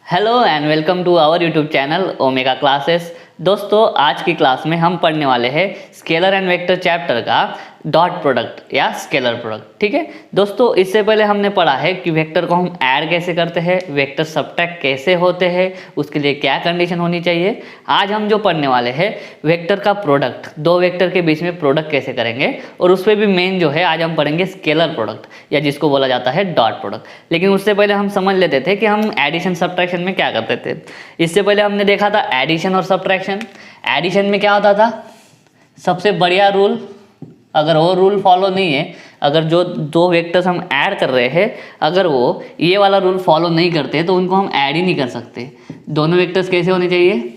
Hello and welcome to our YouTube channel Omega classes. दोस्तों, आज की क्लास में हम पढ़ने वाले हैं स्केलर एंड वेक्टर चैप्टर का डॉट प्रोडक्ट या स्केलर प्रोडक्ट। ठीक है दोस्तों, इससे पहले हमने पढ़ा है कि वेक्टर को हम ऐड कैसे करते हैं, वेक्टर सब्ट्रैक्ट कैसे होते हैं, उसके लिए क्या कंडीशन होनी चाहिए। आज हम जो पढ़ने वाले हैं वेक्टर का प्रोडक्ट, दो वेक्टर के बीच में प्रोडक्ट कैसे करेंगे, और उस पर भी मेन जो है आज हम पढ़ेंगे स्केलर प्रोडक्ट या जिसको बोला जाता है डॉट प्रोडक्ट। लेकिन उससे पहले हम समझ लेते थे कि हम एडिशन सब्ट्रैक्शन में क्या करते थे। इससे पहले हमने देखा था एडिशन और सब्ट्रैक्शन। एडिशन में क्या होता था, सबसे बढ़िया रूल, अगर वो रूल फॉलो नहीं है, अगर जो दो वेक्टर्स हम ऐड कर रहे हैं अगर वो ये वाला रूल फॉलो नहीं करते तो उनको हम ऐड ही नहीं कर सकते। दोनों वेक्टर्स कैसे होने चाहिए,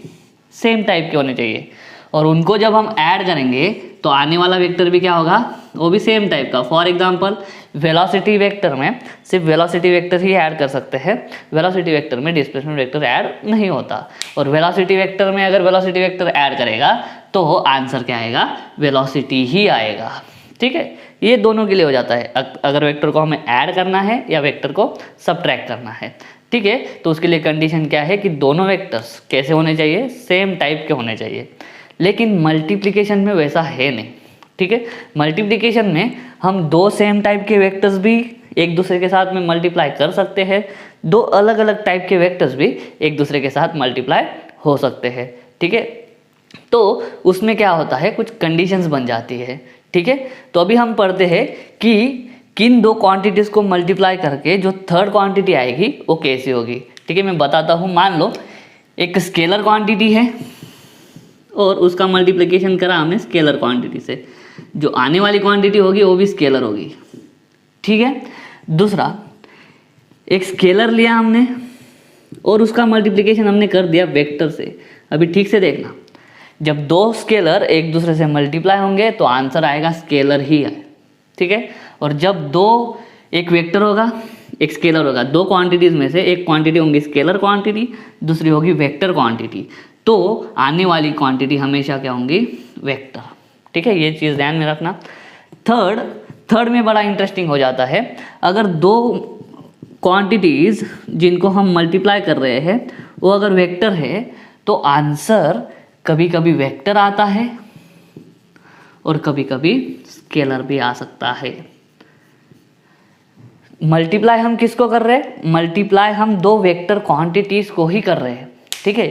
सेम टाइप के होने चाहिए, और उनको जब हम ऐड करेंगे तो आने वाला वेक्टर भी क्या होगा, वो भी सेम टाइप का। फॉर एग्जांपल वेलोसिटी वेक्टर में सिर्फ वेलोसिटी वेक्टर ही ऐड कर सकते हैं, वेलोसिटी वेक्टर में डिस्प्लेसमेंट वेक्टर ऐड नहीं होता। और वेलोसिटी वेक्टर में अगर वेलोसिटी वेक्टर ऐड करेगा तो आंसर क्या आएगा, वेलोसिटी ही आएगा। ठीक है, ये दोनों के लिए हो जाता है अगर वेक्टर को हमें ऐड करना है या वेक्टर को सब्ट्रैक्ट करना है। ठीक है, तो उसके लिए कंडीशन क्या है कि दोनों वेक्टर्स कैसे होने चाहिए, सेम टाइप के होने चाहिए। लेकिन मल्टीप्लिकेशन में वैसा है नहीं। ठीक है, मल्टीप्लिकेशन में हम दो सेम टाइप के वेक्टर्स भी एक दूसरे के साथ में मल्टीप्लाई कर सकते हैं, दो अलग अलग टाइप के वेक्टर्स भी एक दूसरे के साथ मल्टीप्लाई हो सकते हैं। ठीक है, तो उसमें क्या होता है, कुछ कंडीशंस बन जाती है। ठीक है, तो अभी हम पढ़ते हैं कि किन दो क्वांटिटीज़ को मल्टीप्लाई करके जो थर्ड क्वांटिटी आएगी वो कैसी होगी। ठीक है, मैं बताता हूँ। मान लो एक स्केलर क्वांटिटी है और उसका मल्टीप्लिकेशन करा हमने स्केलर क्वांटिटी से, जो आने वाली क्वांटिटी होगी वो भी स्केलर होगी। ठीक है, दूसरा एक स्केलर लिया हमने और उसका मल्टीप्लिकेशन हमने कर दिया वेक्टर से। अभी ठीक से देखना, जब दो स्केलर एक दूसरे से मल्टीप्लाई होंगे तो आंसर आएगा स्केलर ही है। ठीक है, और जब दो, एक वेक्टर होगा एक स्केलर होगा, दो क्वांटिटीज़ में से एक क्वांटिटी होंगी स्केलर क्वांटिटी, दूसरी होगी वेक्टर क्वांटिटी, तो आने वाली क्वांटिटी हमेशा क्या होंगी, वेक्टर। ठीक है, ये चीज़ ध्यान में रखना। थर्ड में बड़ा इंटरेस्टिंग हो जाता है। अगर दो क्वांटिटीज़ जिनको हम मल्टीप्लाई कर रहे हैं वो अगर वेक्टर है तो आंसर कभी कभी वेक्टर आता है और कभी कभी स्केलर भी आ सकता है। मल्टीप्लाई हम किसको कर रहे हैं, मल्टीप्लाई हम दो वेक्टर क्वांटिटीज़ को ही कर रहे हैं। ठीक है,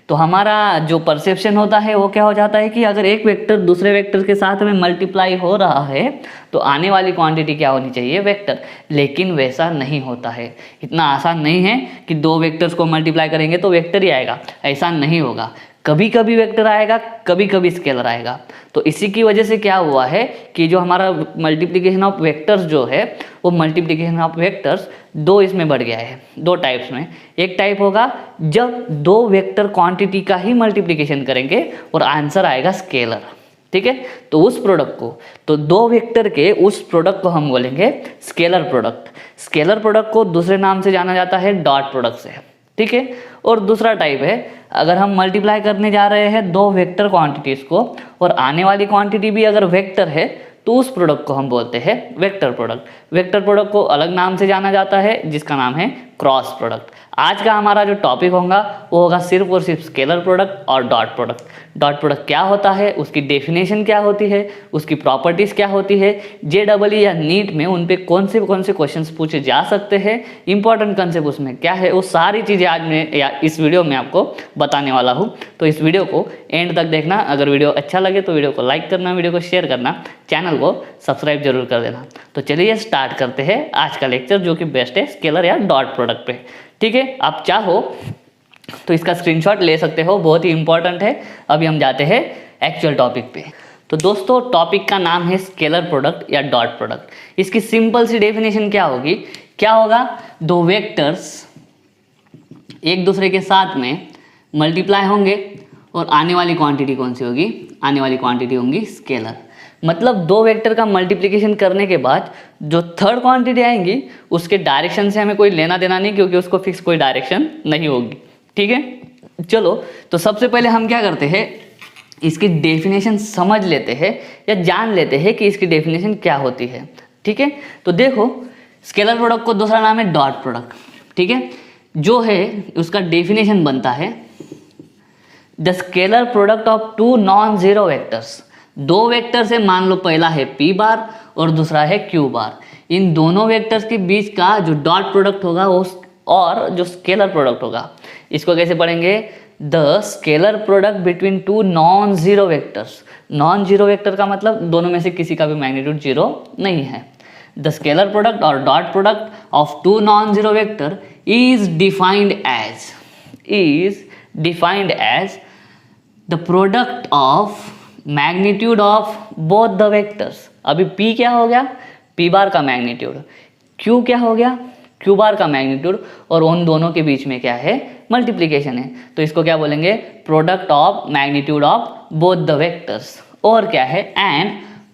तो हमारा जो परसेप्शन होता है वो क्या हो जाता है कि अगर एक वेक्टर दूसरे वेक्टर के साथ में मल्टीप्लाई हो रहा है तो आने वाली क्वांटिटी क्या होनी चाहिए, वेक्टर। लेकिन वैसा नहीं होता है, इतना आसान नहीं है कि दो वेक्टर्स को मल्टीप्लाई करेंगे तो वेक्टर ही आएगा, ऐसा नहीं होगा। कभी कभी वेक्टर आएगा, कभी कभी स्केलर आएगा। तो इसी की वजह से क्या हुआ है कि जो हमारा मल्टीप्लिकेशन ऑफ वेक्टर्स जो है वो मल्टीप्लिकेशन ऑफ वेक्टर्स दो इसमें बढ़ गया है, दो टाइप्स में। एक टाइप होगा जब दो वेक्टर क्वांटिटी का ही मल्टीप्लिकेशन करेंगे और आंसर आएगा स्केलर। ठीक है, तो उस प्रोडक्ट को, तो दो वेक्टर के उस प्रोडक्ट को हम बोलेंगे स्केलर प्रोडक्ट। स्केलर प्रोडक्ट को दूसरे नाम से जाना जाता है डॉट प्रोडक्ट से। ठीक है, और दूसरा टाइप है अगर हम मल्टीप्लाई करने जा रहे हैं दो वेक्टर क्वांटिटीज़ को और आने वाली क्वांटिटी भी अगर वेक्टर है तो उस प्रोडक्ट को हम बोलते हैं वेक्टर प्रोडक्ट। वेक्टर प्रोडक्ट को अलग नाम से जाना जाता है जिसका नाम है क्रॉस प्रोडक्ट। आज का हमारा जो टॉपिक होगा वो होगा सिर्फ और सिर्फ स्केलर प्रोडक्ट और डॉट प्रोडक्ट। डॉट प्रोडक्ट क्या होता है, उसकी डेफिनेशन क्या होती है, उसकी प्रॉपर्टीज़ क्या होती है, JEE या नीट में उन पे कौन से क्वेश्चंस पूछे जा सकते हैं, इंपॉर्टेंट कंसेप्ट उसमें क्या है, वो सारी चीज़ें आज मैं या इस वीडियो में आपको बताने वाला हूँ। तो इस वीडियो को एंड तक देखना। अगर वीडियो अच्छा लगे तो वीडियो को लाइक करना, वीडियो को शेयर करना, चैनल को सब्सक्राइब जरूर कर देना। तो चलिए स्टार्ट करते हैं आज का लेक्चर, जो कि बेस्ट है स्केलर या डॉट प्रोडक्ट पे। ठीक है, आप चाहो तो इसका स्क्रीनशॉट ले सकते हो, बहुत ही इंपॉर्टेंट है। अभी हम जाते हैं एक्चुअल टॉपिक पे। तो दोस्तों, टॉपिक का नाम है स्केलर प्रोडक्ट या डॉट प्रोडक्ट। इसकी सिंपल सी डेफिनेशन क्या होगी, क्या होगा, दो वेक्टर्स एक दूसरे के साथ में मल्टीप्लाई होंगे और आने वाली क्वांटिटी कौन सी होगी, आने वाली क्वांटिटी होंगी स्केलर। मतलब दो वेक्टर का मल्टीप्लिकेशन करने के बाद जो थर्ड क्वांटिटी आएंगी उसके डायरेक्शन से हमें कोई लेना देना नहीं, क्योंकि उसको फिक्स कोई डायरेक्शन नहीं होगी। ठीक है, चलो तो सबसे पहले हम क्या करते हैं, इसकी डेफिनेशन समझ लेते हैं या जान लेते हैं कि इसकी डेफिनेशन क्या होती है। ठीक है, तो देखो स्केलर प्रोडक्ट को दूसरा नाम है डॉट प्रोडक्ट। ठीक है, जो है उसका डेफिनेशन बनता है the scalar product of two non zero vectors. दो वेक्टर से, मान लो पहला है पी बार और दूसरा है क्यू बार, इन दोनों वेक्टर्स के बीच का जो डॉट प्रोडक्ट होगा उस और जो स्केलर प्रोडक्ट होगा, इसको कैसे पढ़ेंगे? The scalar product between two non zero vectors. Non zero vector का मतलब दोनों में से किसी का भी मैग्नीट्यूड जीरो नहीं है। द स्केलर प्रोडक्ट और dot product of two non zero vector is defined as the product of magnitude of both the vectors. अभी P क्या हो गया? P बार का मैग्नीट्यूड। Q क्या हो गया? Q बार का मैग्नीट्यूड, और उन दोनों के बीच में क्या है? मल्टीप्लिकेशन है। तो इसको क्या बोलेंगे? Product of magnitude of both the vectors. और क्या है? And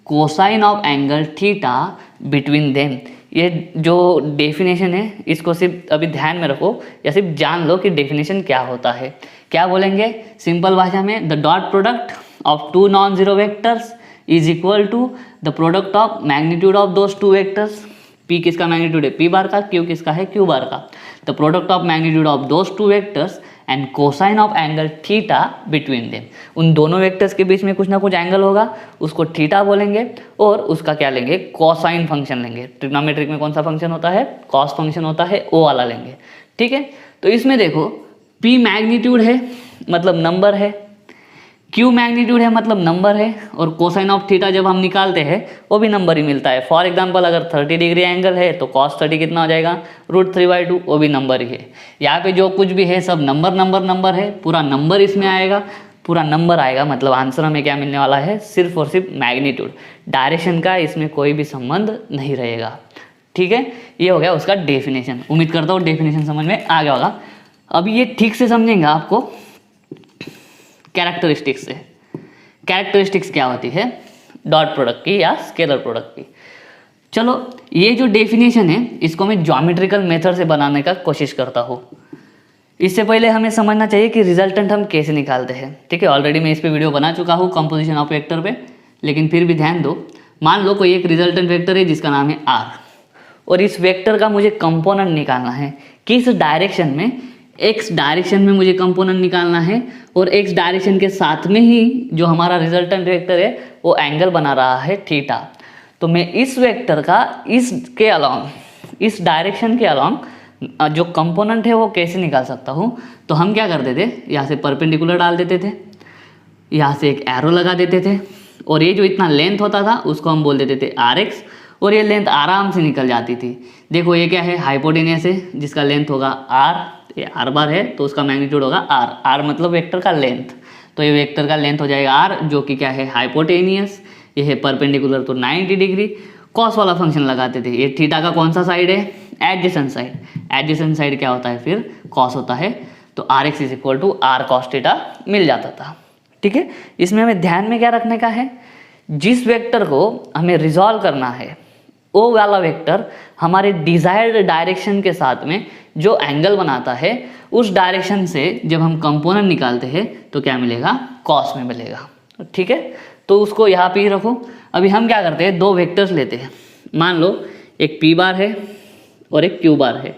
cosine of angle theta between them. ये जो डेफिनेशन है इसको सिर्फ अभी ध्यान में रखो या सिर्फ जान लो कि डेफिनेशन क्या होता है। क्या बोलेंगे सिंपल भाषा में? The dot product of two non zero vectors is equal to the product of magnitude of those two vectors. P किसका मैग्नीट्यूड है? P बार का। Q किसका है? Q बार का। The product of magnitude of those two vectors and cosine of angle theta between them. उन दोनों vectors के बीच में कुछ ना कुछ एंगल होगा, उसको थीटा बोलेंगे, और उसका क्या लेंगे? कोसाइन फंक्शन लेंगे। ट्रिग्नोमेट्रिक में कौन सा फंक्शन होता है? कॉस फंक्शन होता है, ओ वाला लेंगे। ठीक है, तो इसमें देखो P मैग्नीट्यूड है मतलब नंबर है, Q मैग्नीट्यूड है मतलब नंबर है, और कोसाइन ऑफ थीटा जब हम निकालते हैं वो भी नंबर ही मिलता है। फॉर एग्जांपल अगर 30 डिग्री एंगल है तो cos 30 कितना हो जाएगा? √3/2, वो भी नंबर ही है। यहाँ पे जो कुछ भी है सब नंबर नंबर नंबर है, पूरा नंबर इसमें आएगा, पूरा नंबर आएगा, मतलब आंसर हमें क्या मिलने वाला है? सिर्फ और सिर्फ मैग्नीट्यूड। डायरेक्शन का इसमें कोई भी संबंध नहीं रहेगा। ठीक है, ये हो गया उसका डेफिनेशन। उम्मीद करता हूँ डेफिनेशन समझ में आ गया होगा। अभी ये ठीक से समझेंगे आपको कैरेक्टरिस्टिक्स से। कैरेक्टरिस्टिक्स क्या होती है डॉट प्रोडक्ट की या स्केलर प्रोडक्ट की। चलो ये जो डेफिनेशन है इसको मैं ज्योमेट्रिकल मेथड से बनाने का कोशिश करता हूँ। इससे पहले हमें समझना चाहिए कि रिजल्टेंट हम कैसे निकालते हैं। ठीक है, ऑलरेडी मैं इस पे वीडियो बना चुका हूँ कंपोजिशन ऑफ वेक्टर पे, लेकिन फिर भी ध्यान दो। मान लो कोई एक रिजल्टेंट वेक्टर है जिसका नाम है R, और इस वेक्टर का मुझे कंपोनेंट निकालना है। किस डायरेक्शन में? एक्स डायरेक्शन में मुझे कंपोनेंट निकालना है, और एक्स डायरेक्शन के साथ में ही जो हमारा रिजल्टेंट वेक्टर है वो एंगल बना रहा है थीटा। तो मैं इस वेक्टर का इसके अलॉन्ग, इस डायरेक्शन के अलॉन्ग जो कंपोनेंट है वो कैसे निकाल सकता हूँ? तो हम क्या करते थे, यहाँ से परपेंडिकुलर डाल देते थे, यहाँ से एक एरो लगा देते थे, और ये जो इतना लेंथ होता था उसको हम बोल देते थे RX, और ये लेंथ आराम से निकल जाती थी। देखो ये क्या है? हाइपोटेनियस है जिसका लेंथ होगा R, ये R बार है तो उसका मैग्नीट्यूड होगा R। R मतलब वेक्टर का लेंथ, तो ये वेक्टर का लेंथ हो जाएगा R, जो कि क्या है? हाइपोटेनियस। ये है परपेंडिकुलर तो 90 डिग्री। कॉस वाला फंक्शन लगाते थे। ये थीटा का कौन सा साइड है? Adjacent side. एडजेसेंट साइड क्या होता है फिर? कॉस होता है। तो RX is equal to R cos theta मिल जाता था। ठीक है, इसमें हमें ध्यान में क्या रखने का है? जिस वेक्टर को हमें रिजॉल्व करना है वो वाला वेक्टर हमारे डिजायर्ड डायरेक्शन के साथ में जो एंगल बनाता है, उस डायरेक्शन से जब हम कंपोनेंट निकालते हैं तो क्या मिलेगा? कॉस में मिलेगा। ठीक है, तो उसको यहाँ पे ही रखो। अभी हम क्या करते हैं? दो वेक्टर्स लेते हैं। मान लो एक P बार है और एक Q बार है।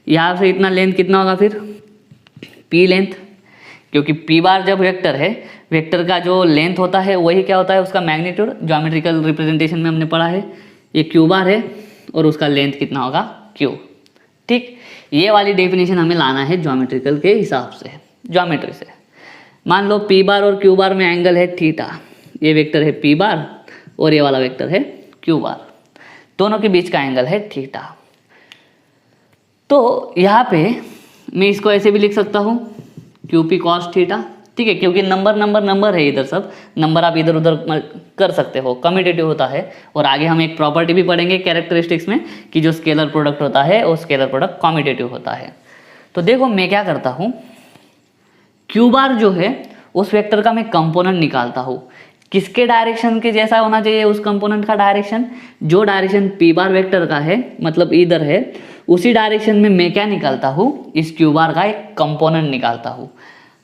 यहाँ से इतना लेंथ कितना होगा फिर? P लेंथ, क्योंकि P बार जब वेक्टर है, वेक्टर का जो लेंथ होता है वही क्या होता है? उसका मैग्नीट्यूड। ज्योमेट्रिकल रिप्रेजेंटेशन में हमने पढ़ा है। ये Q बार है और उसका लेंथ कितना होगा? Q। ठीक, ये वाली डेफिनेशन हमें लाना है ज्योमेट्रिकल के हिसाब से, ज्योमेट्री से। मान लो P बार और Q बार में एंगल है थीटा। ये वेक्टर है P बार और ये वाला वेक्टर है Q बार, दोनों के बीच का एंगल है थीटा। तो यहाँ पे मैं इसको ऐसे भी लिख सकता हूँ QP cos थीटा। ठीक है, क्योंकि नंबर नंबर नंबर है, इधर सब नंबर आप इधर उधर कर सकते हो, कम्यूटेटिव होता है। और आगे हम एक प्रॉपर्टी भी पढ़ेंगे कैरेक्टरिस्टिक्स में कि जो स्केलर प्रोडक्ट होता है वो स्केलर प्रोडक्ट कम्यूटेटिव होता है। तो देखो मैं क्या करता हूँ, Q बार जो है उस वेक्टर का मैं कंपोनेंट निकालता हूँ। किसके डायरेक्शन के जैसा होना चाहिए उस कंपोनेंट का डायरेक्शन? जो डायरेक्शन P बार वेक्टर का है, मतलब इधर है, उसी डायरेक्शन में मैं क्या निकालता हूँ? इस Q बार का एक कंपोनेंट निकालता हूँ।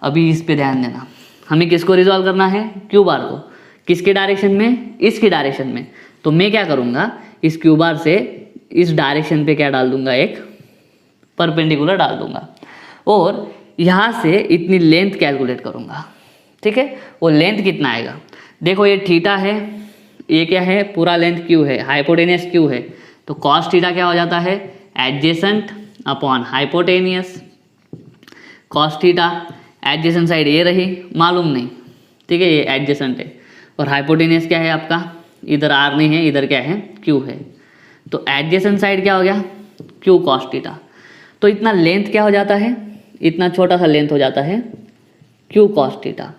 अभी इस पे ध्यान देना, हमें किसको रिजॉल्व करना है? Q बार को। किसके डायरेक्शन में? इसकी डायरेक्शन में। तो मैं क्या करूँगा? इस Q बार से इस डायरेक्शन पे क्या डाल दूंगा? एक परपेंडिकुलर डाल दूंगा और यहाँ से इतनी लेंथ कैलकुलेट करूँगा, ठीक है। वो लेंथ कितना आएगा, देखो ये थीटा है, ये क्या है, पूरा लेंथ क्यू है, हाइपोटेनियस क्यू है, तो कॉस थीटा क्या हो जाता है, adjacent upon hypotenuse. Cos theta adjacent side ये रही, मालूम नहीं, ठीक है, ये एडजेसेंट है। और हाइपोटेनियस क्या है आपका, इधर आर नहीं है, इधर क्या है, क्यू है। तो एडजेसेंट साइड क्या हो गया, क्यू कॉस थीटा। तो इतना लेंथ क्या हो जाता है, इतना छोटा सा लेंथ हो जाता है क्यू कॉस थीटा।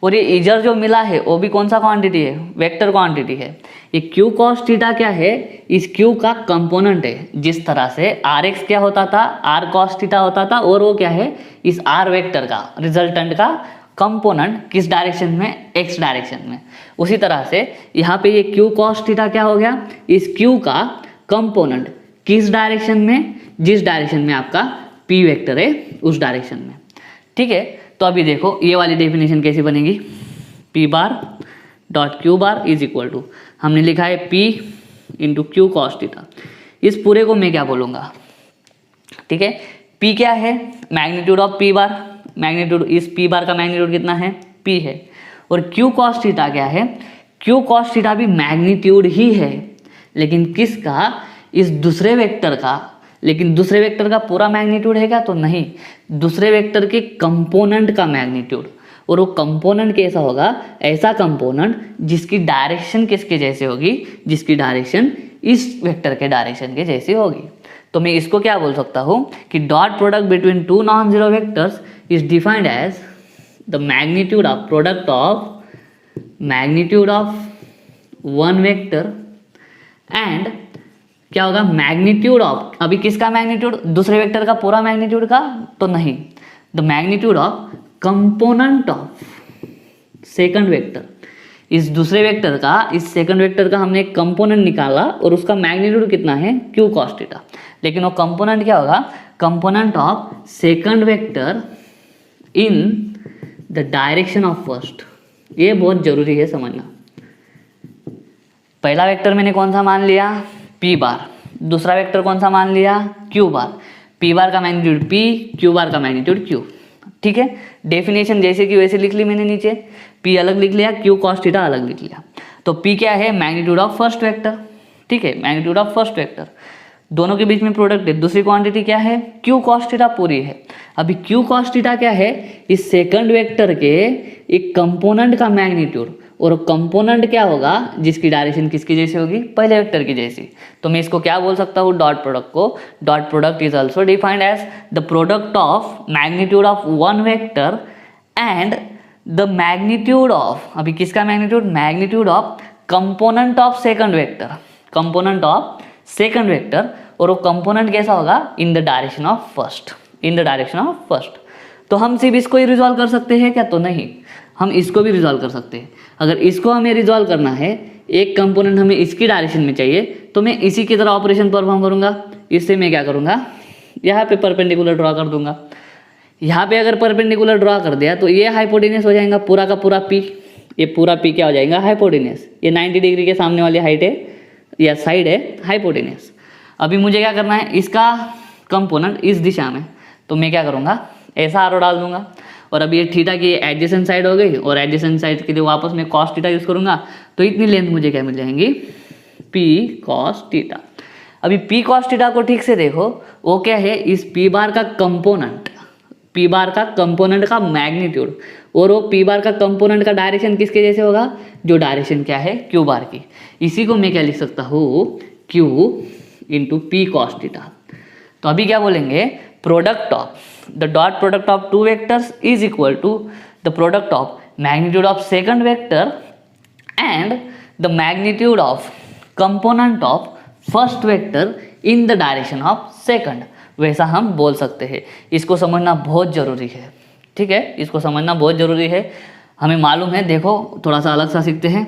और ये इधर जो मिला है वो भी कौन सा क्वांटिटी है, वेक्टर क्वांटिटी है। ये क्यू कॉस थीटा क्या है, इस क्यू का कंपोनेंट है। जिस तरह से आर एक्स क्या होता था, आर कॉस थीटा होता था, और वो क्या है, इस आर वेक्टर का रिजल्टेंट का कंपोनेंट किस डायरेक्शन में, एक्स डायरेक्शन में। उसी तरह से यहाँ पे ये क्यू कॉस थीटा क्या हो गया, इस क्यू का कंपोनेंट किस डायरेक्शन में, जिस डायरेक्शन में आपका पी वेक्टर है उस डायरेक्शन में, ठीक है। तो अभी देखो ये वाली डेफिनेशन कैसी बनेगी, P bar dot Q bar is equal to, हमने लिखा है P into Q cos theta. इस पूरे को मैं क्या बोलूँगा, ठीक है, पी क्या है, magnitude of P bar, magnitude इस पी बार का मैग्नीट्यूड कितना है, पी है। और क्यू कॉस थीटा क्या है, क्यू कॉस थीटा भी मैग्नीट्यूड ही है, लेकिन किसका, इस दूसरे वेक्टर का। लेकिन दूसरे वेक्टर का पूरा मैग्नीट्यूड है क्या, तो नहीं, दूसरे वेक्टर के कंपोनेंट का मैग्नीट्यूड। और वो कंपोनेंट कैसा होगा, ऐसा कंपोनेंट जिसकी डायरेक्शन किसके जैसे होगी, जिसकी डायरेक्शन इस वेक्टर के डायरेक्शन के जैसी होगी। तो मैं इसको क्या बोल सकता हूँ कि dot product between two non zero vectors is defined as the magnitude of product of magnitude of one vector and क्या होगा, मैग्नीट्यूड ऑफ, अभी किसका मैग्नीट्यूड, दूसरे वेक्टर का पूरा मैग्नीट्यूड का, तो नहीं, the magnitude of component of second vector. इस दूसरे वेक्टर का, इस सेकंड वेक्टर का हमने एक कंपोनेंट निकाला और उसका मैग्नीट्यूड कितना है, क्यू कॉस थीटा। लेकिन वो कंपोनेंट क्या होगा, component of second vector in the direction of first. ये बहुत जरूरी है समझना। पहला वेक्टर मैंने कौन सा मान लिया, पी बार, दूसरा वेक्टर कौन सा मान लिया, क्यू बार। पी बार का मैग्नीट्यूड पी, क्यू बार का मैग्नीट्यूड क्यू, ठीक है। डेफिनेशन जैसे कि वैसे लिख ली मैंने नीचे, पी अलग लिख लिया, क्यू कॉस थीटा अलग लिख लिया। तो पी क्या है, मैग्नीट्यूड ऑफ फर्स्ट वेक्टर, ठीक है, मैग्नीट्यूड ऑफ फर्स्ट वेक्टर, दोनों के बीच में प्रोडक्ट है। दूसरी क्वांटिटी क्या है, क्यू कॉस थीटा पूरी है। अभी क्यू कॉस थीटा क्या है, इस सेकंड वेक्टर के एक कंपोनेंट का मैग्नीट्यूड। और कंपोनेंट क्या होगा, जिसकी डायरेक्शन किसकी जैसी होगी, पहले वेक्टर की जैसी। तो मैं इसको क्या बोल सकता हूँ, डॉट प्रोडक्ट को, dot product is also defined as the product of magnitude of one vector and the magnitude of, अभी किसका magnitude, magnitude of component of second vector, component of second vector. और वो कंपोनेंट कैसा होगा, in the direction of first, in the direction of first. तो हम सिर्फ इसको ही रिजॉल्व कर सकते हैं क्या, तो नहीं, हम इसको भी रिजॉल्व कर सकते हैं। अगर इसको हमें रिजॉल्व करना है, एक कंपोनेंट हमें इसकी डायरेक्शन में चाहिए, तो मैं इसी की तरह ऑपरेशन परफॉर्म करूंगा। इससे मैं क्या करूंगा, यहाँ पे परपेंडिकुलर ड्रॉ कर दूंगा। यहाँ पे अगर परपेंडिकुलर ड्रॉ कर दिया तो ये हाइपोटेनियस हो जाएगा पूरा का पूरा पी, ये पूरा पी क्या हो जाएगा, हाइपोटेनियस। ये 90 डिग्री के सामने वाली हाइट है या साइड है, हाइपोटेनियस। अभी मुझे क्या करना है, इसका कंपोनेंट इस दिशा में, तो मैं क्या करूँगा, ऐसा आरो डाल दूंगा। और अभी ये थीटा की एडजेसेंट साइड हो गई, और एडजेसेंट साइड के लिए वापस मैं कॉस थीटा यूज़ करूँगा, तो इतनी लेंथ मुझे क्या मिल जाएंगी, पी कॉस थीटा। अभी पी कॉस थीटा को ठीक से देखो, वो क्या है, इस पी बार का कंपोनेंट, पी बार का कंपोनेंट का मैग्नीट्यूड। और वो पी बार का कंपोनेंट का डायरेक्शन किसके जैसे होगा, जो डायरेक्शन क्या है, क्यू बार की। इसी को मैं क्या लिख सकता हूँ, Q into P cos theta. तो अभी क्या बोलेंगे, product of the dot product of two vectors is equal to the product of magnitude of second vector and the magnitude of component of first vector in the direction of second. वैसा हम बोल सकते हैं। इसको समझना बहुत ज़रूरी है, ठीक है, इसको समझना बहुत ज़रूरी है। हमें मालूम है, देखो थोड़ा सा अलग सा सीखते हैं।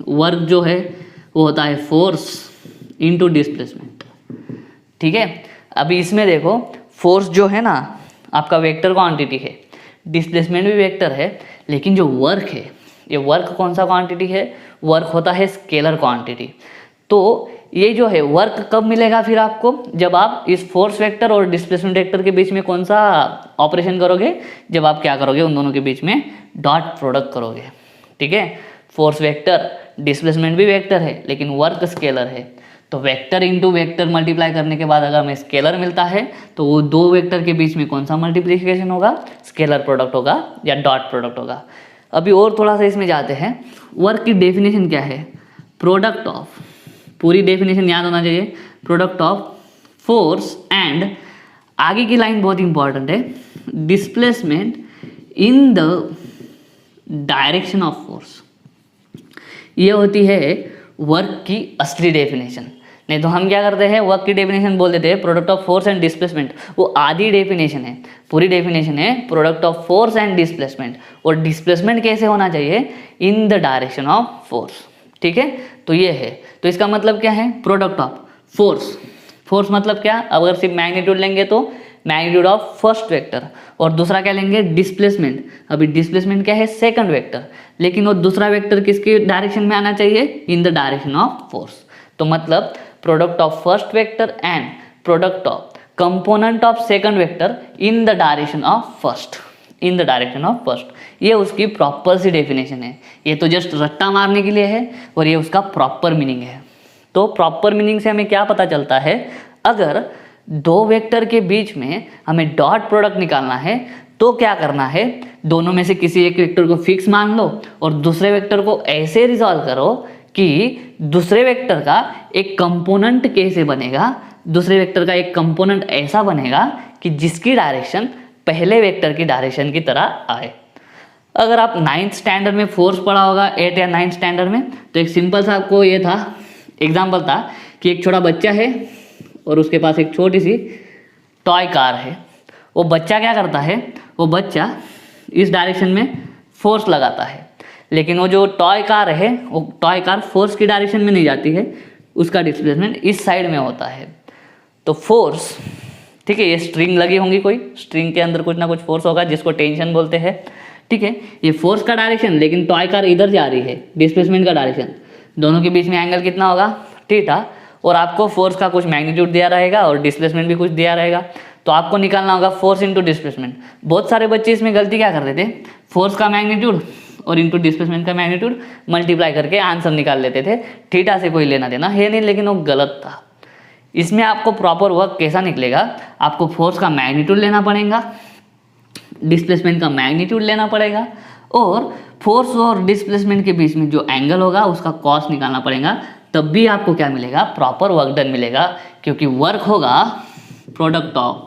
वर्क जो है वो होता है फोर्स इनटू डिस्प्लेसमेंट, ठीक है। अभी इसमें देखो, फोर्स जो है ना आपका वेक्टर क्वांटिटी है, डिस्प्लेसमेंट भी वेक्टर है, लेकिन जो वर्क है, ये वर्क कौन सा क्वांटिटी है, वर्क होता है स्केलर क्वांटिटी। तो ये जो है वर्क कब मिलेगा फिर आपको, जब आप इस फोर्स वेक्टर और डिस्प्लेसमेंट वेक्टर के बीच में कौन सा ऑपरेशन करोगे, जब आप क्या करोगे, उन दोनों के बीच में डॉट प्रोडक्ट करोगे। ठीक है, फोर्स वेक्टर, डिस्प्लेसमेंट भी वेक्टर है लेकिन वर्क स्केलर है, तो वेक्टर इंटू वेक्टर मल्टीप्लाई करने के बाद अगर हमें स्केलर मिलता है तो वो दो वेक्टर के बीच में कौन सा मल्टीप्लिकेशन होगा, स्केलर प्रोडक्ट होगा या डॉट प्रोडक्ट होगा। अभी और थोड़ा सा इसमें जाते हैं। वर्क की डेफिनेशन क्या है, प्रोडक्ट ऑफ, पूरी डेफिनेशन याद होना चाहिए, प्रोडक्ट ऑफ फोर्स एंड, आगे की लाइन बहुत इंपॉर्टेंट है, displacement in the direction of force. ये होती है वर्क की असली डेफिनेशन। नहीं तो हम क्या करते हैं, वर्क की डेफिनेशन बोल देते हैं product of force and displacement, वो आधी डेफिनेशन है, पूरी डेफिनेशन है product of force and displacement, और डिस्प्लेसमेंट कैसे होना चाहिए, इन द डायरेक्शन ऑफ फोर्स। ठीक है, तो ये है, तो इसका मतलब क्या है, प्रोडक्ट ऑफ फोर्स, फोर्स मतलब क्या, अगर सिर्फ मैग्नीट्यूड लेंगे तो मैग्नीट्यूड ऑफ फर्स्ट वेक्टर, और दूसरा क्या लेंगे, डिस्प्लेसमेंट। अभी डिस्प्लेसमेंट क्या है, सेकंड वेक्टर, लेकिन वो दूसरा वेक्टर किसके डायरेक्शन में आना चाहिए, इन द डायरेक्शन ऑफ फोर्स। तो मतलब product of first vector and product of component of second vector in the direction of first, in the direction of first, ये उसकी प्रॉपर सी डेफिनेशन है। ये तो जस्ट रट्टा मारने के लिए है और ये उसका प्रॉपर मीनिंग है। तो प्रॉपर मीनिंग से हमें क्या पता चलता है, अगर दो वेक्टर के बीच में हमें डॉट प्रोडक्ट निकालना है तो क्या करना है, दोनों में से किसी एक वेक्टर को फिक्स मान लो और दूसरे वेक्टर को ऐसे रिजॉल्व करो कि दूसरे वेक्टर का एक कंपोनेंट कैसे बनेगा, दूसरे वेक्टर का एक कंपोनेंट ऐसा बनेगा कि जिसकी डायरेक्शन पहले वेक्टर की डायरेक्शन की तरह आए। अगर आप 9th स्टैंडर्ड में फोर्स पढ़ा होगा, 8 या 9th स्टैंडर्ड में, तो एक सिंपल सा आपको ये था, एग्जाम्पल था कि एक छोटा बच्चा है और उसके पास एक छोटी सी टॉय कार है। वो बच्चा क्या करता है, वो बच्चा इस डायरेक्शन में फोर्स लगाता है, लेकिन वो जो टॉय कार है, वो टॉय कार फोर्स की डायरेक्शन में नहीं जाती है, उसका डिस्प्लेसमेंट इस साइड में होता है। तो फोर्स, ठीक है, ये स्ट्रिंग लगी होंगी, कोई स्ट्रिंग के अंदर कुछ ना कुछ फोर्स होगा जिसको टेंशन बोलते हैं। ठीक है, ये फोर्स का डायरेक्शन, लेकिन टॉय कार इधर जा रही है, डिस्प्लेसमेंट का डायरेक्शन, दोनों के बीच में एंगल कितना होगा, थीटा, और आपको फोर्स का कुछ मैग्नीट्यूड दिया रहेगा और डिस्प्लेसमेंट भी कुछ दिया रहेगा, तो आपको निकालना होगा फोर्स इंटू डिस्प्लेसमेंट। बहुत सारे बच्चे इसमें गलती क्या करते थे, फोर्स का मैग्नीट्यूड और इंटू डिस्प्लेसमेंट का मैग्नीट्यूड मल्टीप्लाई करके आंसर निकाल लेते थे, थीटा से कोई लेना देना है नहीं, लेकिन वो गलत था। इसमें आपको प्रॉपर वर्क कैसा निकलेगा, आपको फोर्स का मैग्नीट्यूड लेना पड़ेगा, डिस्प्लेसमेंट का मैग्नीट्यूड लेना पड़ेगा, और फोर्स और डिस्प्लेसमेंट के बीच में जो एंगल होगा उसका कॉस निकालना पड़ेगा, तब भी आपको क्या मिलेगा, प्रॉपर वर्क डन मिलेगा, क्योंकि वर्क होगा product of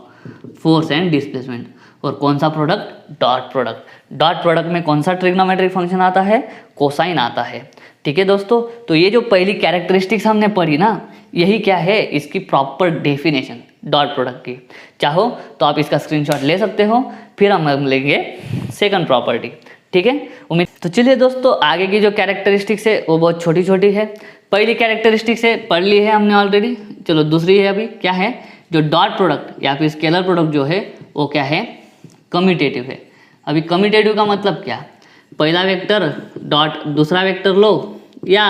force and displacement. और कौन सा product, dot product. Dot product में कौन सा ट्रिग्नोमेट्रिक फंक्शन आता है, कोसाइन आता है। ठीक है दोस्तों, तो ये जो पहली कैरेक्टरिस्टिक्स हमने पढ़ी ना, यही क्या है, इसकी प्रॉपर डेफिनेशन डॉट प्रोडक्ट की। चाहो तो आप इसका स्क्रीनशॉट ले सकते हो, फिर हम लेंगे सेकंड प्रॉपर्टी। ठीक है, उम्मीद। तो चलिए दोस्तों, आगे की जो कैरेक्टरिस्टिक्स है वो बहुत छोटी छोटी है। पहली कैरेक्टरिस्टिक्स है, पढ़ ली है हमने ऑलरेडी। चलो दूसरी है, अभी क्या है, जो डॉट प्रोडक्ट या फिर स्केलर प्रोडक्ट जो है वो क्या है, कम्यूटेटिव है। अभी कम्यूटेटिव का मतलब क्या, पहला वेक्टर डॉट दूसरा वेक्टर लो या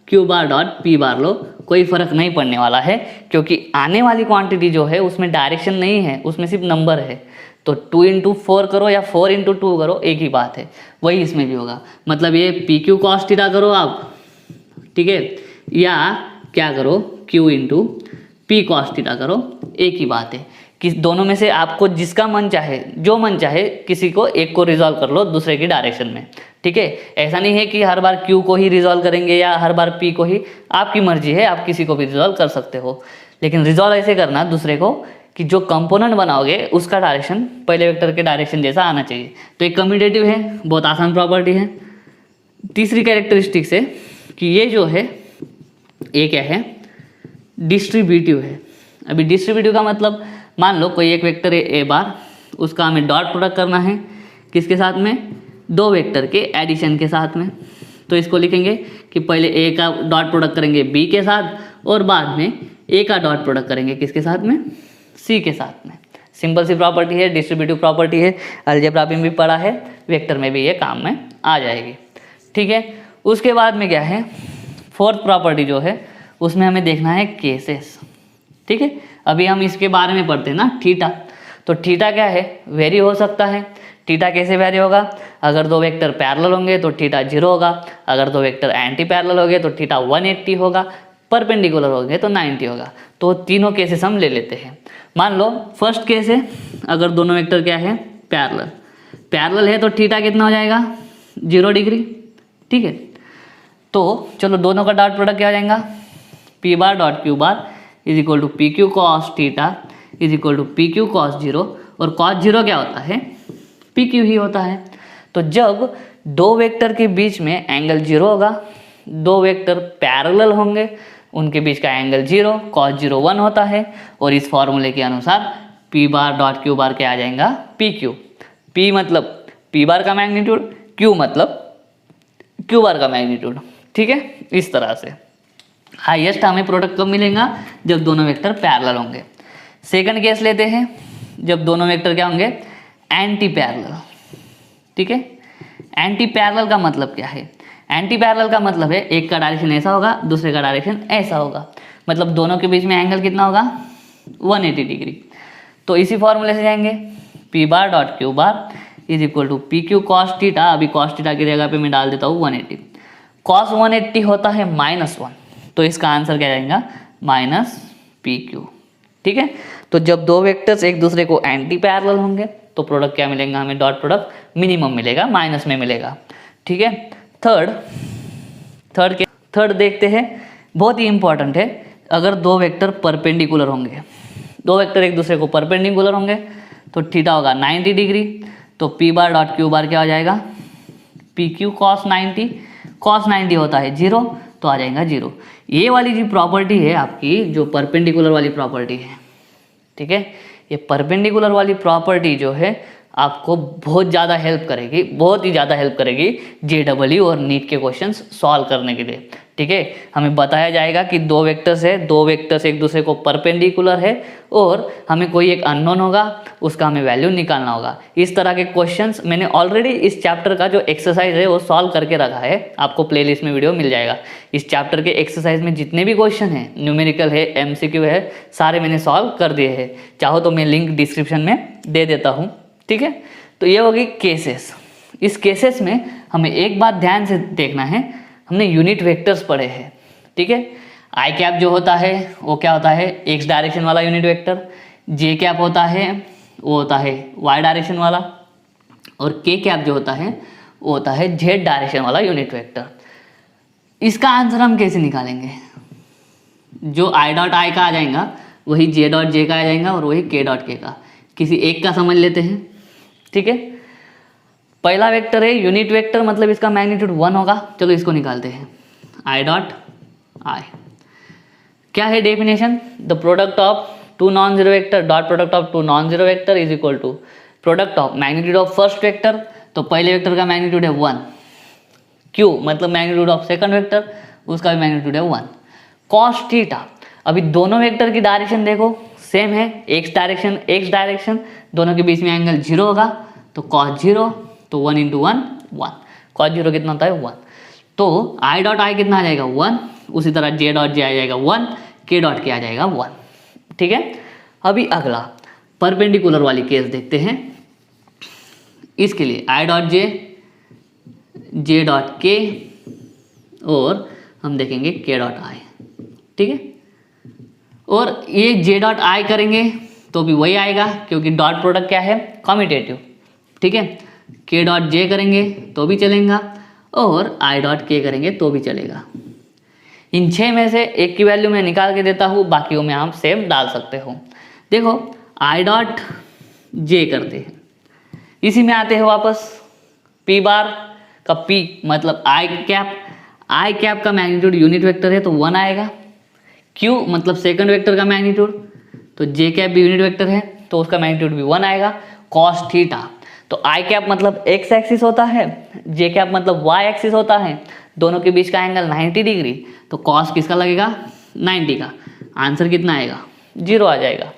Q bar dot P bar लो, कोई फर्क नहीं पड़ने वाला है, क्योंकि आने वाली क्वांटिटी जो है उसमें डायरेक्शन नहीं है, उसमें सिर्फ नंबर है। तो 2 इंटू 4 करो या 4 इंटू 2 करो, एक ही बात है, वही इसमें भी होगा। मतलब ये पी क्यू कॉस थीटा करो आप, ठीक है, या क्या करो, Q into P cos theta करो, एक ही बात है। कि दोनों में से आपको जिसका मन चाहे, जो मन चाहे, किसी को एक को रिजॉल्व कर लो दूसरे की डायरेक्शन में। ठीक है, ऐसा नहीं है कि हर बार क्यू को ही रिजॉल्व करेंगे या हर बार पी को ही, आपकी मर्जी है, आप किसी को भी रिजॉल्व कर सकते हो, लेकिन रिजॉल्व ऐसे करना दूसरे को कि जो कंपोनेंट बनाओगे उसका डायरेक्शन पहले वेक्टर के डायरेक्शन जैसा आना चाहिए। तो एक कम्यूटेटिव है, बहुत आसान प्रॉपर्टी है। तीसरी कैरेक्टरिस्टिक्स है कि ये जो है ये क्या है, डिस्ट्रीब्यूटिव है। अभी डिस्ट्रीब्यूटिव का मतलब, मान लो कोई एक वेक्टर है ए बार, उसका हमें डॉट प्रोडक्ट करना है किसके साथ में, दो वेक्टर के एडिशन के साथ में। तो इसको लिखेंगे कि पहले ए का डॉट प्रोडक्ट करेंगे बी के साथ और बाद में ए का डॉट प्रोडक्ट करेंगे किसके साथ में, सी के साथ में। सिंपल सी प्रॉपर्टी है, डिस्ट्रीब्यूटिव प्रॉपर्टी है, अलजेब्रा में भी पढ़ा है, वेक्टर में भी ये काम में आ जाएगी। ठीक है, उसके बाद में क्या है, फोर्थ प्रॉपर्टी जो है उसमें हमें देखना है केसेस, ठीक है। अभी हम इसके बारे में पढ़ते हैं ना, थीटा। तो थीटा क्या है, वेरी हो सकता है। थीटा कैसे वेरी होगा, अगर दो वेक्टर पैरेलल होंगे तो थीटा 0 होगा, अगर दो वेक्टर एंटी पैरेलल होंगे तो थीटा 180 होगा, परपेंडिकुलर होंगे तो 90 होगा। तो तीनों केसेस हम ले लेते हैं। मान लो फर्स्ट केस है, अगर दोनों वेक्टर क्या है, पैरेलल, पैरेलल है तो थीटा कितना हो जाएगा, 0 डिग्री, ठीक है। तो चलो दोनों का डॉट प्रोडक्ट क्या हो जाएगा, P bar dot Q bar is equal to P Q cos theta is equal to P Q cos 0, और कॉस 0 क्या होता है, पी क्यू ही होता है। तो जब दो वेक्टर के बीच में एंगल 0 होगा, दो वेक्टर पैरेलल होंगे, उनके बीच का एंगल 0, कॉस 0 1 होता है, और इस फॉर्मूले के अनुसार पी बार डॉट क्यू बार क्या आ जाएगा, पी क्यू। पी मतलब पी बार का मैग्नीट्यूड, क्यू मतलब क्यू बार का मैग्नीट्यूड, ठीक है। इस तरह से हाईएस्ट हमें प्रोडक्ट कब मिलेगा, जब दोनों वेक्टर पैरेलल होंगे। सेकंड केस लेते हैं, जब दोनों वेक्टर क्या होंगे, एंटी पैरेलल, ठीक है। एंटी पैरेलल का मतलब क्या है, एंटी पैरेलल का मतलब है एक का डायरेक्शन ऐसा होगा, दूसरे का डायरेक्शन ऐसा होगा, मतलब दोनों के बीच में एंगल कितना होगा, 180 डिग्री। तो इसी फॉर्मूले से जाएंगे, P bar dot Q bar is equal to P Q cos theta, अभी कॉस थीटा की जगह पे मैं डाल देता हूँ 180, कॉस 180 होता है -1, तो इसका आंसर क्या जाएगा, माइनस पी क्यू, ठीक है। तो जब दो वेक्टर्स एक दूसरे को एंटी पैरेलल होंगे तो प्रोडक्ट क्या मिलेगा हमें, डॉट प्रोडक्ट मिनिमम मिलेगा, माइनस में मिलेगा, ठीक है। थर्ड देखते हैं, बहुत ही इंपॉर्टेंट है। अगर दो वेक्टर परपेंडिकुलर होंगे, दो वेक्टर एक दूसरे को परपेंडिकुलर होंगे तो थीटा होगा 90 डिग्री, तो पी बार डॉट क्यू बार क्या हो जाएगा, पी क्यू कॉस 90, कॉस 90 होता है 0, तो आ जाएगा 0। ये वाली जो प्रॉपर्टी है आपकी, जो परपेंडिकुलर वाली प्रॉपर्टी है, ठीक है, ये परपेंडिकुलर वाली प्रॉपर्टी जो है आपको बहुत ज़्यादा हेल्प करेगी, बहुत ही ज़्यादा हेल्प करेगी JEE और नीट के क्वेश्चंस सॉल्व करने के लिए, ठीक है। हमें बताया जाएगा कि दो वेक्टर्स है, दो वेक्टर्स एक दूसरे को परपेंडिकुलर है, और हमें कोई एक अननोन होगा, उसका हमें वैल्यू निकालना होगा। इस तरह के क्वेश्चंस मैंने ऑलरेडी इस चैप्टर का जो एक्सरसाइज है वो सॉल्व करके रखा है, आपको प्लेलिस्ट में वीडियो मिल जाएगा। इस चैप्टर के एक्सरसाइज में जितने भी क्वेश्चन हैं, न्यूमेरिकल है, MCQ है, सारे मैंने सॉल्व कर दिए हैं। चाहो तो मैं लिंक डिस्क्रिप्शन में दे देता हूँ, ठीक है। तो ये होगी केसेस। इस केसेस में हमें एक बात ध्यान से देखना है, हमने यूनिट वेक्टर्स पढ़े हैं, ठीक है। आई कैप जो होता है वो क्या होता है, एक्स डायरेक्शन वाला यूनिट वेक्टर, जे कैप होता है वो होता है वाई डायरेक्शन वाला, और के कैप जो होता है वो होता है जेड डायरेक्शन वाला यूनिट वेक्टर। इसका आंसर हम कैसे निकालेंगे, जो आई डॉट आई का आ जाएगा वही जे डॉट जे का आ जाएगा, और वही के डॉट के का। किसी एक का समझ लेते हैं, ठीक है। पहला वेक्टर है यूनिट वेक्टर, मतलब इसका मैग्नीट्यूड 1 होगा। चलो इसको निकालते हैं, आई डॉट आई क्या है definition, the product of two non zero vector, dot product of two non zero vector is equal to product of magnitude of first vector, तो पहले वेक्टर का मैग्नीट्यूड है 1, क्यू मतलब मैग्नीट्यूड ऑफ सेकंड वेक्टर, उसका भी magnitude है 1, cos theta. अभी दोनों वेक्टर की डायरेक्शन देखो सेम है, एक्स डायरेक्शन, दोनों के बीच में एंगल 0 होगा, तो कॉस 0, तो 1 × 1 1, कॉस 0 कितना होता है 1, तो आई डॉट आई कितना आ जाएगा 1, उसी तरह जे डॉट जे आ जाएगा 1, के डॉट के आ जाएगा 1, ठीक है। अभी अगला परपेंडिकुलर वाली केस देखते हैं। इसके लिए I dot J, J dot के, और हम देखेंगे के डॉट आई, ठीक है। और ये जे डॉट आई करेंगे तो भी वही आएगा, क्योंकि डॉट प्रोडक्ट क्या है, कम्यूटेटिव, ठीक है। के डॉट जे करेंगे तो भी चलेगा, और आई डॉट के करेंगे तो भी चलेगा। इन 6 में से एक की वैल्यू मैं निकाल के देता हूँ, बाकियों में आप सेम डाल सकते हो। देखो आई डॉट जे करते हैं, इसी में आते हैं वापस, पी बार का पी मतलब आई कैप का मैग्नीट्यूड यूनिट वेक्टर है तो 1 आएगा, क्यू मतलब सेकंड वेक्टर का मैग्नीट्यूड, तो जे कैप भी यूनिट वेक्टर है तो उसका मैग्नीट्यूड भी 1 आएगा, कॉस थीटा, तो आई कैप मतलब एक्स एक्सिस होता है, जे कैप मतलब वाई एक्सिस होता है, दोनों के बीच का एंगल 90 डिग्री, तो कॉस किसका लगेगा 90 का, आंसर कितना आएगा 0 आ जाएगा।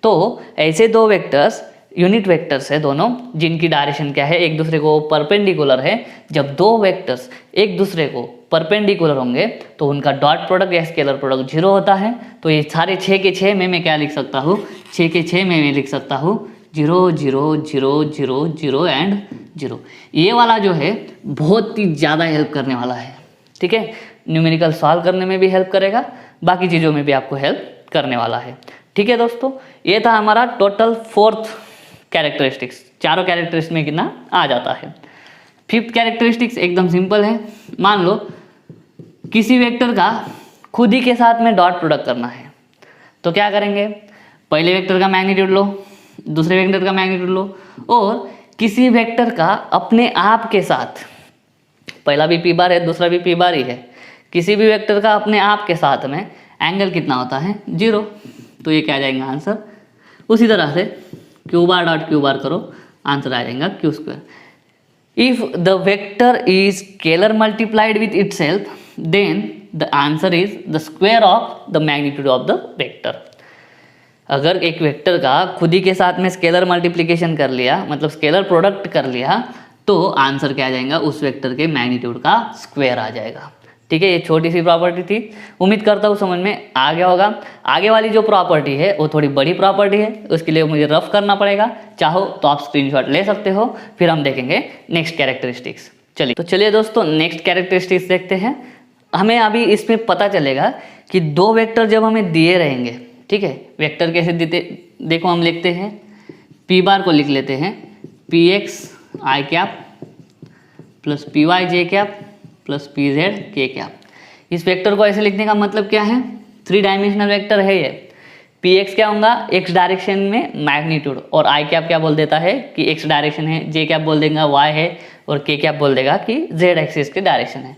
तो ऐसे दो वेक्टर्स यूनिट वेक्टर्स है दोनों, जिनकी डायरेक्शन क्या है, एक दूसरे को परपेंडिकुलर है। जब दो वेक्टर्स एक दूसरे को परपेंडिकुलर होंगे तो उनका डॉट प्रोडक्ट या स्केलर प्रोडक्ट 0 होता है। तो ये सारे 6 के 6 में मैं क्या लिख सकता हूँ, 6 के 6 में मैं लिख सकता हूँ 0 0 0 0 0 एंड 0। ये वाला जो है बहुत ही ज़्यादा हेल्प करने वाला है, ठीक है। न्यूमेरिकल सॉल्व करने में भी हेल्प करेगा, बाकी चीज़ों में भी आपको हेल्प करने वाला है, ठीक है दोस्तों। ये था हमारा टोटल 4th कैरेक्टरिस्टिक्स। चारों कैरेक्टरिस्टिक्स में कितना आ जाता है। 5th कैरेक्टरिस्टिक्स एकदम सिंपल है। मान लो किसी वेक्टर का खुद ही के साथ में डॉट प्रोडक्ट करना है, तो क्या करेंगे, पहले वेक्टर का मैग्नीट्यूड लो, दूसरे वेक्टर का मैग्नीट्यूड लो, और किसी वेक्टर का अपने आप के साथ, पहला भी पी बार है दूसरा भी पी बार ही है, किसी भी वेक्टर का अपने आप के साथ में एंगल कितना होता है 0। तो ये क्या आ जाएगा आंसर। उसी तरह से Q bar dot Q bar करो, आंसर आ जाएगा Q square. If the vector is scalar multiplied with itself then the answer is the square of the magnitude of the vector. अगर एक वेक्टर का खुद ही के साथ में स्केलर मल्टीप्लिकेशन कर लिया, मतलब स्केलर प्रोडक्ट कर लिया, तो आंसर क्या आ जाएगा, उस वेक्टर के मैग्नीट्यूड का स्क्वायर आ जाएगा, ठीक है। ये छोटी सी प्रॉपर्टी थी, उम्मीद करता हूँ समझ में आ गया होगा। आगे वाली जो प्रॉपर्टी है वो थोड़ी बड़ी प्रॉपर्टी है, उसके लिए मुझे रफ करना पड़ेगा। चाहो तो आप स्क्रीनशॉट ले सकते हो, फिर हम देखेंगे नेक्स्ट कैरेक्टरिस्टिक्स। चलिए दोस्तों नेक्स्ट कैरेक्टरिस्टिक्स देखते हैं। हमें अभी इसमें पता चलेगा कि दो वेक्टर जब हमें दिए रहेंगे, ठीक है, वेक्टर कैसे देते, देखो हम लिखते हैं पी बार को लिख लेते हैं पी एक्स आई कैप प्लस पी वाई जे cap plus P Z K cap. इस वेक्टर को ऐसे लिखने का मतलब क्या है, 3 डायमेंशनल वेक्टर है ये। पी एक्स क्या होगा, एक्स डायरेक्शन में मैग्नीट्यूड, और आई कैप क्या बोल देता है कि एक्स डायरेक्शन है, जे कैप बोल देगा वाई है, और के कैप बोल देगा कि जेड एक्सिस के डायरेक्शन है।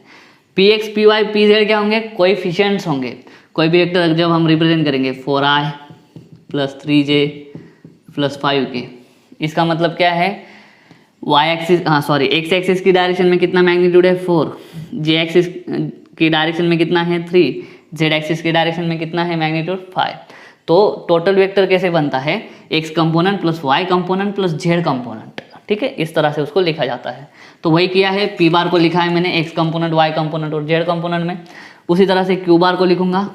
P X P Y P Z क्या होंगे, कोएफिशिएंट्स होंगे। कोई भी वेक्टर जब हम रिप्रेजेंट करेंगे 4i plus 3j plus 5k, इसका मतलब क्या है, वाई एक्सिस एक्स एक्सिस की डायरेक्शन में कितना मैग्नीट्यूड है 4, जे एक्सिस की डायरेक्शन में कितना है 3, जेड एक्सिस की डायरेक्शन में कितना है मैग्नीट्यूड 5। तो टोटल वेक्टर कैसे बनता है, X component plus Y component plus Z component, ठीक है, इस तरह से उसको लिखा जाता है। तो वही किया है, पी बार को लिखा है मैंने एक्स कंपोनेंट वाई कंपोनेंट और जेड कंपोनेंट में। उसी तरह से क्यू बार को लिखूंगा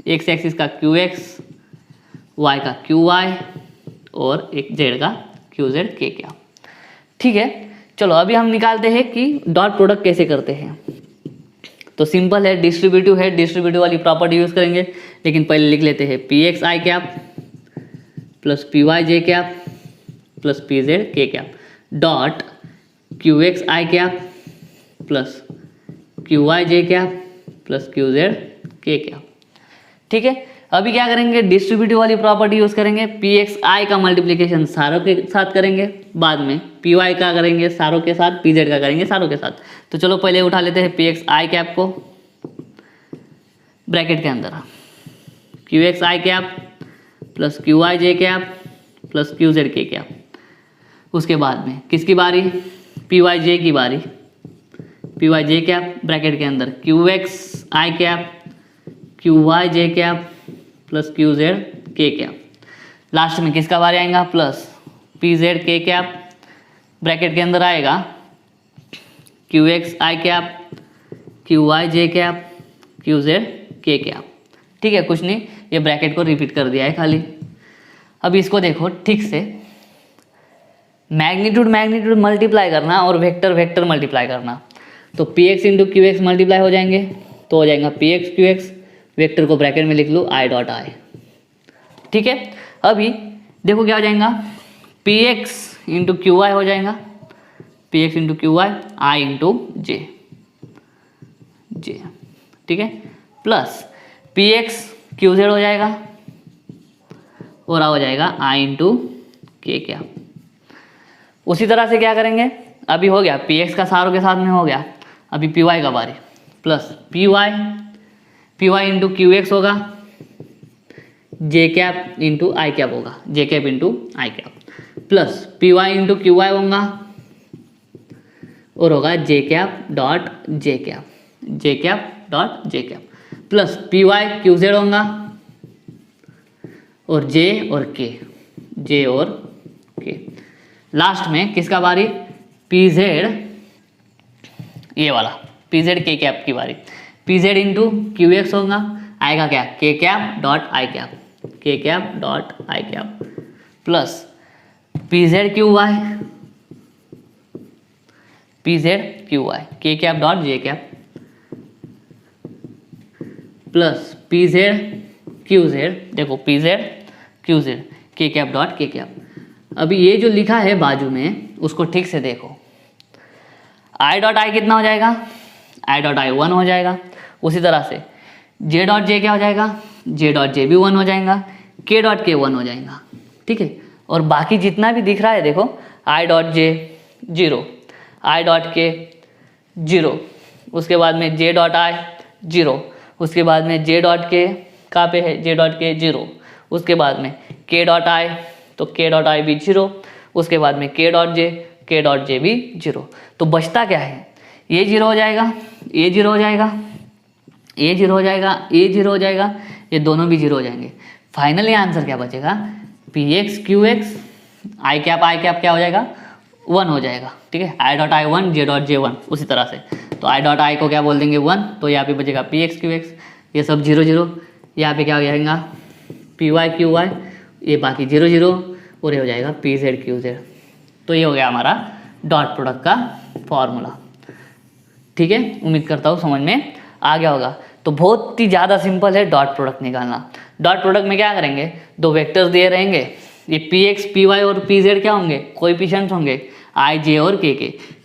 एक्स एक्सिस का क्यू एक्स, वाई का क्यू वाई और एक जेड का क्यू जेड के क्या, ठीक है। चलो अभी हम निकालते हैं कि डॉट प्रोडक्ट कैसे करते हैं। तो सिंपल है, डिस्ट्रीब्यूटिव है, डिस्ट्रीब्यूटिव वाली प्रॉपर्टी यूज करेंगे, लेकिन पहले लिख लेते हैं पी एक्स आई कैप प्लस पी वाई जे cap plus P Z K cap dot Q x आई कैप प्लस क्यू वाई जे cap plus Q Z K cap, ठीक है। अभी क्या करेंगे, डिस्ट्रीब्यूटिव वाली प्रॉपर्टी यूज करेंगे, पी एक्स आई का मल्टीप्लिकेशन सारों के साथ करेंगे, बाद में पी वाई का करेंगे सारों के साथ, पी जेड का करेंगे सारों के साथ। तो चलो पहले उठा लेते हैं पी एक्स आई कैप को ब्रैकेट के अंदर, क्यू एक्स आई कैप प्लस क्यू वाई जे cap plus Q Z K cap. उसके बाद में किसकी बारी, पी वाई जे की बारी, पी वाई जे कैप ब्रैकेट के अंदर क्यू एक्स आई कैप क्यू वाई जे cap plus Q Z K cap. Last में किसका बारी आएगा, plus P Z K cap bracket के अंदर आएगा क्यू एक्स आई कैप क्यू वाई जे cap Q Z K cap, ठीक है। कुछ नहीं, ये ब्रैकेट को रिपीट कर दिया है खाली। अब इसको देखो ठीक से, मैग्नीट्यूड मैग्नीट्यूड मल्टीप्लाई करना और वेक्टर वेक्टर मल्टीप्लाई करना। तो P X into Q x multiply हो जाएंगे, तो हो जाएगा P X Q x, vector को ब्रैकेट में लिख लो आई डॉट आई, ठीक है। अभी देखो क्या हो जाएगा, P X into Q Y हो जाएगा, P X into Q Y I into J J, ठीक है, plus P X Q Z हो जाएगा और हो जाएगा आई इंटू के क्या। उसी तरह से क्या करेंगे, अभी हो गया पी एक्स का सारों के साथ में हो गया, अभी पी वाई का बारी, plus P Y into Q X होगा, J cap into I cap होगा, J cap into I cap, plus P Y into Q Y होगा और होगा J cap dot J cap, J cap dot J cap, plus P Y Q Z होगा और जे और के, जे और के। लास्ट में किसका बारी, पी जेड, ये वाला पी जेड के कैप की बारी, P Z into Q X होगा, आएगा क्या K cap dot I cap, K cap dot I cap plus P Z Q Y, P Z Q Y K cap dot J cap plus P Z Q Z, देखो P Z Q Z K cap dot K cap. अभी ये जो लिखा है बाजू में उसको ठीक से देखो, आई डॉट आई कितना हो जाएगा, आई डॉट आई 1 हो जाएगा। उसी तरह से जे डॉट जे क्या हो जाएगा, जे डॉट जे भी 1 हो जाएगा, के डॉट के 1 हो जाएगा, ठीक है। और बाकी जितना भी दिख रहा है देखो, I dot J 0, I dot के 0, उसके बाद में जे डॉट आई 0, उसके बाद में जे डॉट के कहाँ पे है, जे डॉट के 0, उसके बाद में के डॉट आई, तो के डॉट आई भी 0, उसके बाद में के डॉट जे भी 0। तो बचता क्या है, ये 0 हो जाएगा, ये 0 हो जाएगा, ये 0 हो जाएगा, ये 0 हो जाएगा, ये दोनों भी 0 हो जाएंगे। फाइनली आंसर क्या बचेगा, पी एक्स क्यू एक्स आई कैप क्या हो जाएगा 1 हो जाएगा, ठीक है। I dot I 1 J dot J 1 उसी तरह से, तो आई डॉट आई को क्या बोल देंगे 1, तो यहाँ पे बचेगा पी एक्स क्यू एक्स, ये सब 0 0, यहाँ पे क्या हो जाएगा पी वाई क्यू वाई, ये बाकी 0 0 और ये हो जाएगा पी जेड क्यू जेड। तो ये हो गया हमारा डॉट प्रोडक्ट का फॉर्मूला, ठीक है। उम्मीद करता हूँ समझ में आ गया होगा। तो बहुत ही ज़्यादा सिंपल है डॉट प्रोडक्ट निकालना। डॉट प्रोडक्ट में क्या करेंगे, दो वेक्टर्स दिए रहेंगे, ये पी एक्स पी वाई और पी जेड क्या होंगे, कोएफिशिएंट्स होंगे आई जे और K,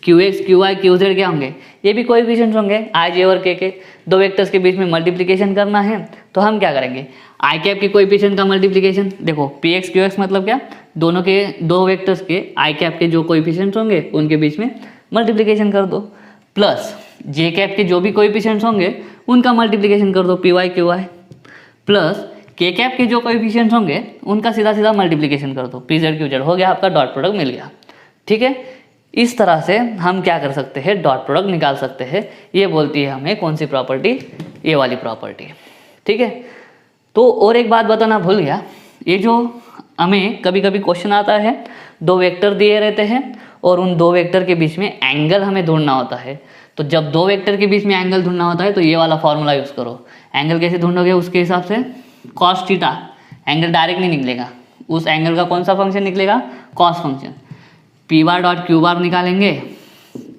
Q X Q Y Q Z क्या होंगे, ये भी कोएफिशिएंट्स होंगे आई जे और के। दो वेक्टर्स के बीच में मल्टीप्लिकेशन करना है तो हम क्या करेंगे, आई कैप के कोएफिशिएंट का मल्टीप्लिकेशन, देखो पी एक्स क्यू एक्स मतलब क्या, दोनों के दो वेक्टर्स के आई कैप के जो कोएफिशिएंट्स होंगे उनके बीच में मल्टीप्लिकेशन कर दो, प्लस जे कैप के जो भी कोएफिशिएंट्स होंगे उनका मल्टीप्लिकेशन कर दो P Y Q Y, plus K cap के जो कोएफिशिएंट्स होंगे उनका सीधा सीधा मल्टीप्लिकेशन कर दो पी जेड क्यू जेड, हो गया आपका डॉट प्रोडक्ट मिल गया, ठीक है। इस तरह से हम क्या कर सकते हैं, डॉट प्रोडक्ट निकाल सकते हैं। ये बोलती है हमें कौन सी प्रॉपर्टी, ये वाली प्रॉपर्टी, ठीक है। तो और एक बात बताना भूल गया, ये जो हमें कभी कभी क्वेश्चन आता है, दो वेक्टर दिए रहते हैं और उन दो वेक्टर के बीच में एंगल हमें ढूंढना होता है। तो जब दो वेक्टर के बीच में एंगल ढूंढना होता है तो ये वाला फॉर्मूला यूज़ करो। एंगल कैसे ढूंढोगे, उसके हिसाब से कॉस थीटा, एंगल डायरेक्ट नहीं निकलेगा, उस एंगल का कौन सा फंक्शन निकलेगा, cos function. P bar dot Q bar निकालेंगे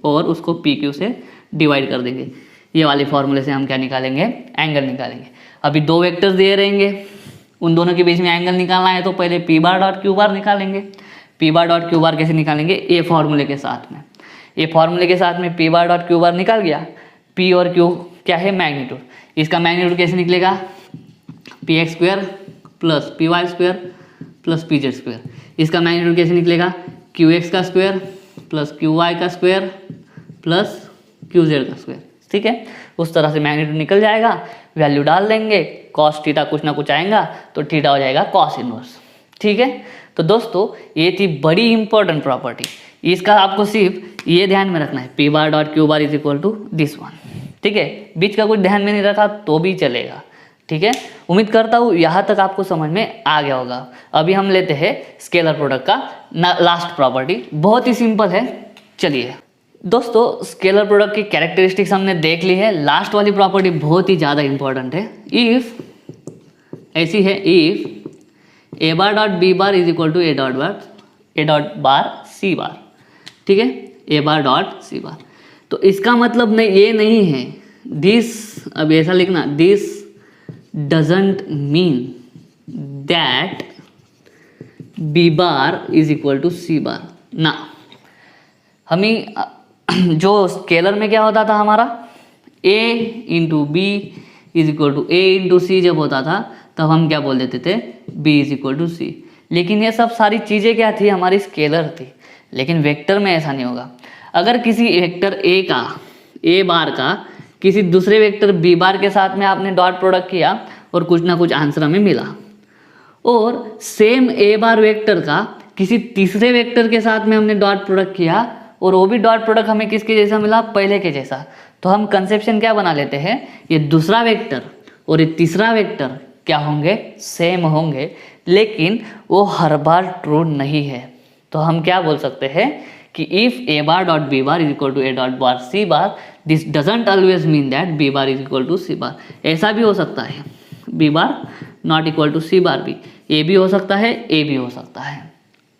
और उसको पी क्यू से डिवाइड कर देंगे। ये वाले फॉर्मूले से हम क्या निकालेंगे, एंगल निकालेंगे। अभी दो वेक्टर्स दिए रहेंगे, उन दोनों के बीच में एंगल निकालना है तो पहले P bar dot Q bar निकालेंगे। P bar dot Q bar कैसे निकालेंगे, ये फॉर्मूले के साथ में, ये फॉर्मूले के साथ में पी बार डॉट क्यू बार निकाल गया। पी और क्यू क्या है, मैग्नीट्यूड, इसका मैग्नीट्यूड कैसे निकलेगा, P X square plus P Y square plus P Z square. इसका मैग्नीट्यूड कैसे निकलेगा, क्यू एक्स का स्क्वायर प्लस क्यू वाई का स्क्वायर प्लस क्यू जेड का स्क्वायर, ठीक है। उस तरह से मैग्नीट्यूड निकल जाएगा, वैल्यू डाल देंगे, कॉस थीटा कुछ ना कुछ आएगा तो थीटा हो जाएगा कॉस इनवर्स, ठीक है। तो दोस्तों ये थी बड़ी इंपॉर्टेंट प्रॉपर्टी, इसका आपको सिर्फ ये ध्यान में रखना है, P bar dot Q bar is equal to this one, ठीक है। बीच का कुछ ध्यान में नहीं रखा तो भी चलेगा, ठीक है। उम्मीद करता हूँ यहाँ तक आपको समझ में आ गया होगा। अभी हम लेते हैं स्केलर प्रोडक्ट का लास्ट प्रॉपर्टी, बहुत ही सिंपल है। चलिए दोस्तों, स्केलर प्रोडक्ट की कैरेक्टरिस्टिक्स हमने देख ली है, लास्ट वाली प्रॉपर्टी बहुत ही ज़्यादा इंपॉर्टेंट है। इफ ऐसी है, if A bar dot B bar is equal to A dot bar C bar, ठीक है, ए बार डॉट सी बार। तो इसका मतलब नहीं, ये नहीं है दिस, अब ऐसा लिखना, this doesn't mean that b bar is equal to c bar ना। हमें जो स्केलर में क्या होता था हमारा, a into B is equal to A into C जब होता था तब हम क्या बोल देते थे, b इज इक्वल टू सी। लेकिन ये सब सारी चीज़ें क्या थी, हमारी स्केलर थी। लेकिन वेक्टर में ऐसा नहीं होगा। अगर किसी वेक्टर a बार का किसी दूसरे वेक्टर बी बार के साथ में आपने डॉट प्रोडक्ट किया और कुछ ना कुछ आंसर हमें मिला, और सेम ए बार वेक्टर का किसी तीसरे वेक्टर के साथ में हमने डॉट प्रोडक्ट किया और वो भी डॉट प्रोडक्ट हमें किसके जैसा मिला, पहले के जैसा, तो हम कंसेप्शन क्या बना लेते हैं, ये दूसरा वेक्टर और ये तीसरा वेक्टर क्या होंगे, सेम होंगे, लेकिन वो हर बार ट्रू नहीं है। तो हम क्या बोल सकते हैं कि if A bar dot B bar is equal to A dot bar C bar, this doesn't always mean that B bar is equal to C bar. ऐसा भी हो सकता है B bar not equal to C bar भी, A भी हो सकता है, ए भी हो सकता है।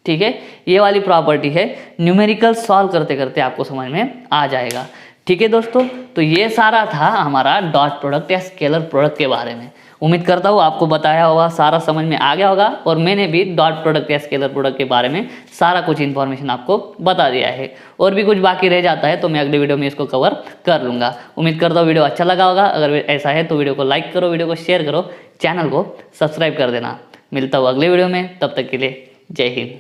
ठीक है, ये वाली प्रॉपर्टी है, न्यूमेरिकल सॉल्व करते करते आपको समझ में आ जाएगा। ठीक है दोस्तों, तो ये सारा था हमारा डॉट प्रोडक्ट या स्केलर प्रोडक्ट के बारे में। उम्मीद करता हूँ आपको बताया होगा, सारा समझ में आ गया होगा, और मैंने भी डॉट प्रोडक्ट या स्केलर प्रोडक्ट के बारे में सारा कुछ इन्फॉर्मेशन आपको बता दिया है। और भी कुछ बाकी रह जाता है तो मैं अगले वीडियो में इसको कवर कर लूँगा। उम्मीद करता हूँ वीडियो अच्छा लगा होगा। अगर ऐसा है तो वीडियो को लाइक करो, वीडियो को शेयर करो, चैनल को सब्सक्राइब कर देना। मिलता हूँ अगले वीडियो में, तब तक के लिए जय हिंद।